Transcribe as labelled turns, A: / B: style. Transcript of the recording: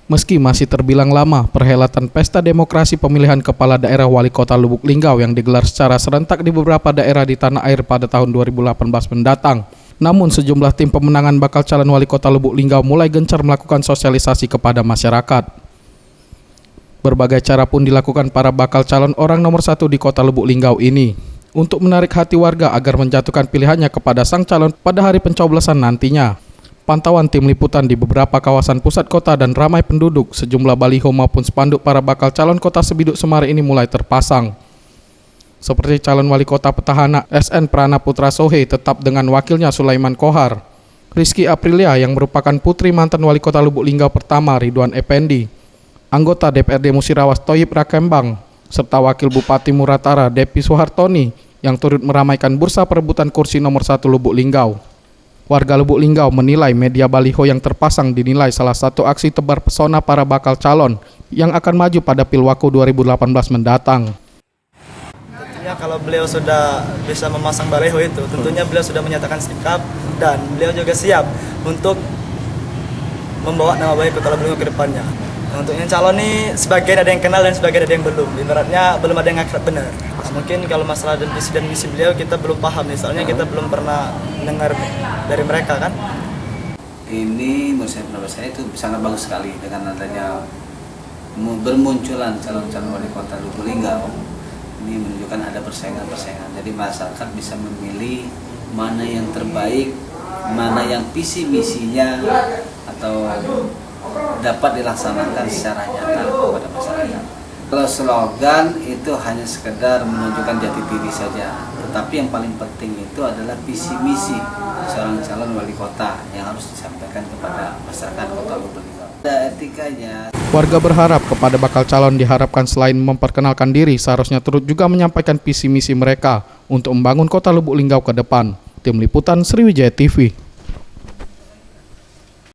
A: Meski masih terbilang lama, perhelatan Pesta Demokrasi Pemilihan Kepala Daerah Wali Kota Lubuk Linggau yang digelar secara serentak di beberapa daerah di tanah air pada tahun 2018 mendatang. Namun sejumlah tim pemenangan bakal calon Wali Kota Lubuk Linggau mulai gencar melakukan sosialisasi kepada masyarakat. Berbagai cara pun dilakukan para bakal calon orang nomor 1 di Kota Lubuk Linggau ini untuk menarik hati warga agar menjatuhkan pilihannya kepada sang calon pada hari pencoblosan nantinya. Pantauan tim liputan di beberapa kawasan pusat kota dan ramai penduduk, sejumlah baliho maupun spanduk para bakal calon kota Sebiduk Semar ini mulai terpasang. Seperti calon wali kota petahana SN Prana Putra Sohe tetap dengan wakilnya Sulaiman Kohar, Rizky Aprilia yang merupakan putri mantan wali kota Lubuk Linggau pertama Ridwan Effendi, anggota DPRD Musirawas Toyib Rakembang, serta wakil Bupati Muratara Depi Soehartoni yang turut meramaikan bursa perebutan kursi nomor 1 Lubuk Linggau. Warga Lubuk Linggau menilai media baliho yang terpasang dinilai salah satu aksi tebar pesona para bakal calon yang akan maju pada Pilwaku 2018 mendatang.
B: Tentunya kalau beliau sudah bisa memasang baliho itu, tentunya beliau sudah menyatakan sikap dan beliau juga siap untuk membawa nama baik Kota Lubuk Linggau ke depannya. Nah, untuk yang calon ini sebagian ada yang kenal dan sebagian ada yang belum. Ibaratnya belum ada yang akrab benar. Nah, mungkin kalau masalah dan visi beliau kita belum paham, misalnya kita belum pernah dengar dari mereka kan.
C: Ini menurut saya itu sangat bagus sekali dengan adanya bermunculan calon-calon wali kota Lubuk Linggau. Ini menunjukkan ada persaingan. Jadi masyarakat bisa memilih mana yang terbaik, mana yang visi misinya atau dapat dilaksanakan secara nyata kepada masyarakat. Kalau slogan itu hanya sekedar menunjukkan jati diri saja, tetapi yang paling penting itu adalah visi misi seorang calon wali kota yang harus disampaikan kepada masyarakat Kota Lubuk Linggau. Ada etikanya.
A: Warga berharap kepada bakal calon diharapkan selain memperkenalkan diri, seharusnya turut juga menyampaikan visi misi mereka untuk membangun Kota Lubuk Linggau ke depan. Tim Liputan Sriwijaya TV.